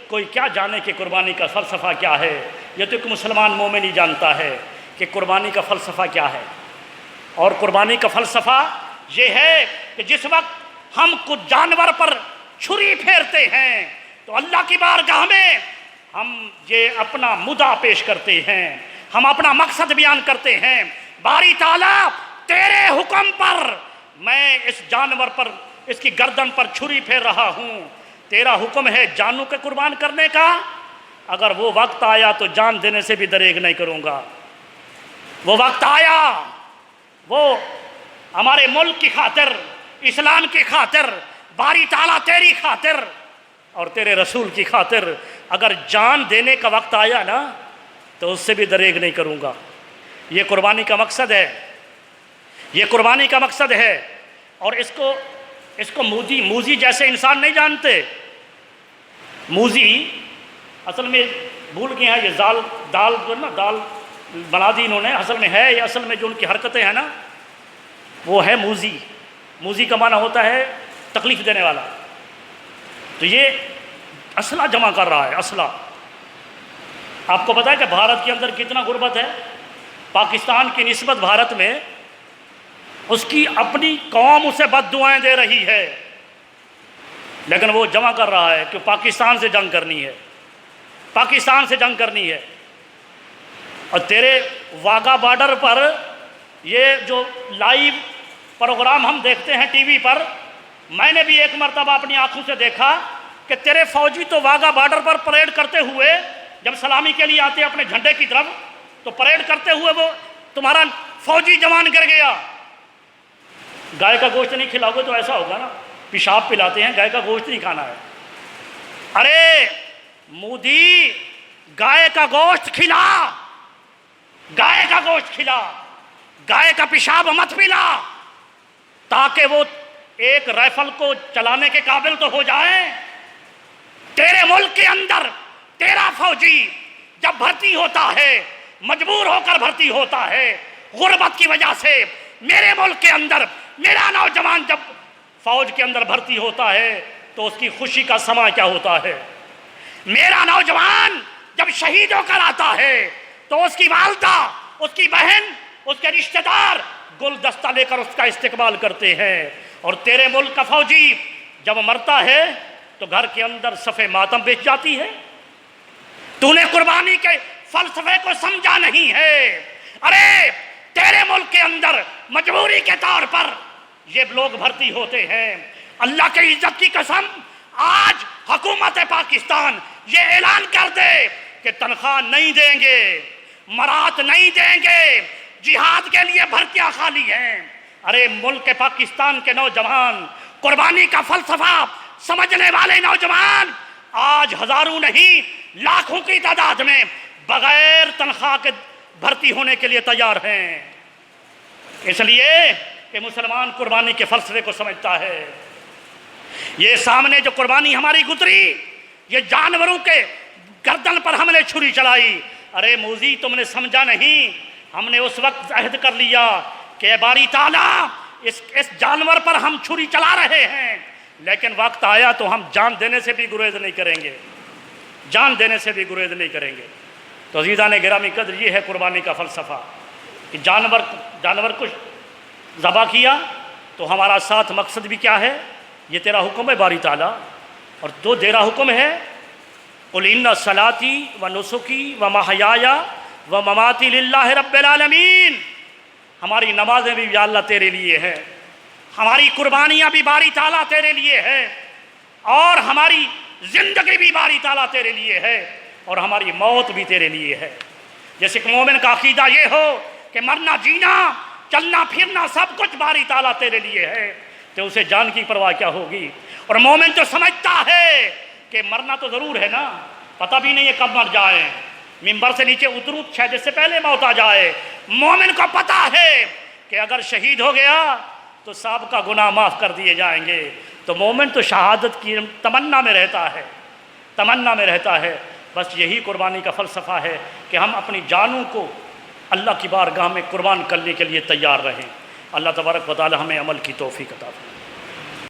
کوئی کیا جانے کہ قربانی کا فلسفہ کیا ہے، یہ تو ایک مسلمان مومن ہی جانتا ہے کہ قربانی کا فلسفہ کیا ہے۔ اور قربانی کا فلسفہ یہ ہے کہ جس وقت ہم کچھ جانور پر چھری پھیرتے ہیں تو اللہ کی بارگاہ میں ہم یہ اپنا مدعا پیش کرتے ہیں، ہم اپنا مقصد بیان کرتے ہیں، باری تعالیٰ تیرے حکم پر میں اس جانور پر، اس کی گردن پر چھری پھیر رہا ہوں، تیرا حکم ہے جانوں کے قربان کرنے کا، اگر وہ وقت آیا تو جان دینے سے بھی دریغ نہیں کروں گا۔ وہ وقت آیا، وہ ہمارے ملک کی خاطر، اسلام کی خاطر، باری تعالیٰ تیری خاطر اور تیرے رسول کی خاطر اگر جان دینے کا وقت آیا نا تو اس سے بھی دریغ نہیں کروں گا۔ یہ قربانی کا مقصد ہے، یہ قربانی کا مقصد ہے۔ اور اس کو موذی جیسے انسان نہیں جانتے۔ موذی اصل میں بھول گئے ہیں، یہ دال جو نا دال بنا دی انہوں نے، اصل میں ہے یہ، اصل میں جو ان کی حرکتیں ہیں نا وہ ہے موذی۔ موذی کا معنی ہوتا ہے تکلیف دینے والا۔ تو یہ اسلحہ جمع کر رہا ہے، اسلحہ۔ آپ کو پتہ ہے کہ بھارت کے اندر کتنا غربت ہے؟ پاکستان کی نسبت بھارت میں اس کی اپنی قوم اسے بد دعائیں دے رہی ہے، لیکن وہ جمع کر رہا ہے کہ پاکستان سے جنگ کرنی ہے، پاکستان سے جنگ کرنی ہے۔ اور تیرے واگا بارڈر پر یہ جو لائیو پروگرام ہم دیکھتے ہیں ٹی وی پر، میں نے بھی ایک مرتبہ اپنی آنکھوں سے دیکھا کہ تیرے فوجی تو واگا بارڈر پر پریڈ کرتے ہوئے جب سلامی کے لیے آتے اپنے جھنڈے کی طرف تو پریڈ کرتے ہوئے وہ تمہارا فوجی جوان گر گیا۔ گائے کا گوشت نہیں کھلاؤ گے تو ایسا ہوگا نا، پیشاب پلاتے ہیں، گائے کا گوشت نہیں کھانا ہے۔ ارے مودی، گائے کا گوشت کھلا، گائے کا گوشت کھلا، گائے کا پیشاب مت پلا، تاکہ وہ ایک رائفل کو چلانے کے قابل تو ہو جائے۔ تیرے ملک کے اندر تیرا فوجی جب بھرتی ہوتا ہے، مجبور ہو کر بھرتی ہوتا ہے غربت کی وجہ سے، میرے ملک کے اندر میرا نوجوان جب فوج کے اندر بھرتی ہوتا ہے تو اس کی خوشی کا سما کیا ہوتا ہے؟ میرا نوجوان جب شہید ہو کر آتا ہے تو اس کی والدہ، اس کی بہن، اس کے رشتہ دار گلدستہ لے کر اس کا استقبال کرتے ہیں۔ اور تیرے ملک کا فوجی جب مرتا ہے تو گھر کے اندر صفے ماتم بیچ جاتی ہے۔ تو نے قربانی کے فلسفے کو سمجھا نہیں ہے۔ ارے تیرے ملک کے اندر مجبوری کے طور پر یہ لوگ بھرتی ہوتے ہیں۔ اللہ کی عزت کی قسم، آج حکومت پاکستان یہ اعلان کر دے کہ تنخواہ نہیں دیں گے، مرات نہیں دیں گے، جہاد کے لیے بھرتیاں خالی ہیں۔ ارے ملک پاکستان کے نوجوان، قربانی کا فلسفہ سمجھنے والے نوجوان آج ہزاروں نہیں لاکھوں کی تعداد میں بغیر تنخواہ کے بھرتی ہونے کے لیے تیار ہیں، اس لیے کہ مسلمان قربانی کے فلسفے کو سمجھتا ہے۔ یہ سامنے جو قربانی ہماری گزری، یہ جانوروں کے گردن پر ہم نے چھری چلائی۔ ارے موذی، تم نے سمجھا نہیں، ہم نے اس وقت عہد کر لیا کہ باری تعالیٰ اس جانور پر ہم چھری چلا رہے ہیں، لیکن وقت آیا تو ہم جان دینے سے بھی گریز نہیں کریں گے، جان دینے سے بھی گریز نہیں کریں گے۔ تو عزیزان گرامی قدر، یہ ہے قربانی کا فلسفہ کہ جانور کو ذبح کیا تو ہمارا ساتھ مقصد بھی کیا ہے؟ یہ تیرا حکم ہے باری تعالیٰ، اور جو تیرا حکم ہے قُلْ إِنَّ صَلَاتِي وَنُسُكِي وَمَحْيَايَ وَمَمَاتِي لِلَّهِ رَبِّ الْعَالَمِينَ۔ ہماری نمازیں بھی یا اللہ تیرے لیے ہیں، ہماری قربانیاں بھی باری تعالیٰ تیرے لیے ہے، اور ہماری زندگی بھی باری تعالیٰ تیرے لیے ہے، اور ہماری موت بھی تیرے لیے ہے۔ جیسے کہ مومن کا عقیدہ یہ ہو کہ مرنا جینا چلنا پھرنا سب کچھ باری تعالیٰ تیرے لیے ہے، تو اسے جان کی پرواہ کیا ہوگی؟ اور مومن تو سمجھتا ہے کہ مرنا تو ضرور ہے نا، پتہ بھی نہیں ہے کب مر جائیں، ممبر سے نیچے اتروں شاید اس سے پہلے موت آ جائے۔ مومن کو پتہ ہے کہ اگر شہید ہو گیا تو سابقہ گناہ معاف کر دیے جائیں گے۔ تو مومن تو شہادت کی تمنا میں رہتا ہے، تمنا میں رہتا ہے۔ بس یہی قربانی کا فلسفہ ہے کہ ہم اپنی جانوں کو اللہ کی بارگاہ میں قربان کرنے کے لیے تیار رہیں۔ اللہ تبارک و تعالی ہمیں عمل کی توفیق عطا فرمائے۔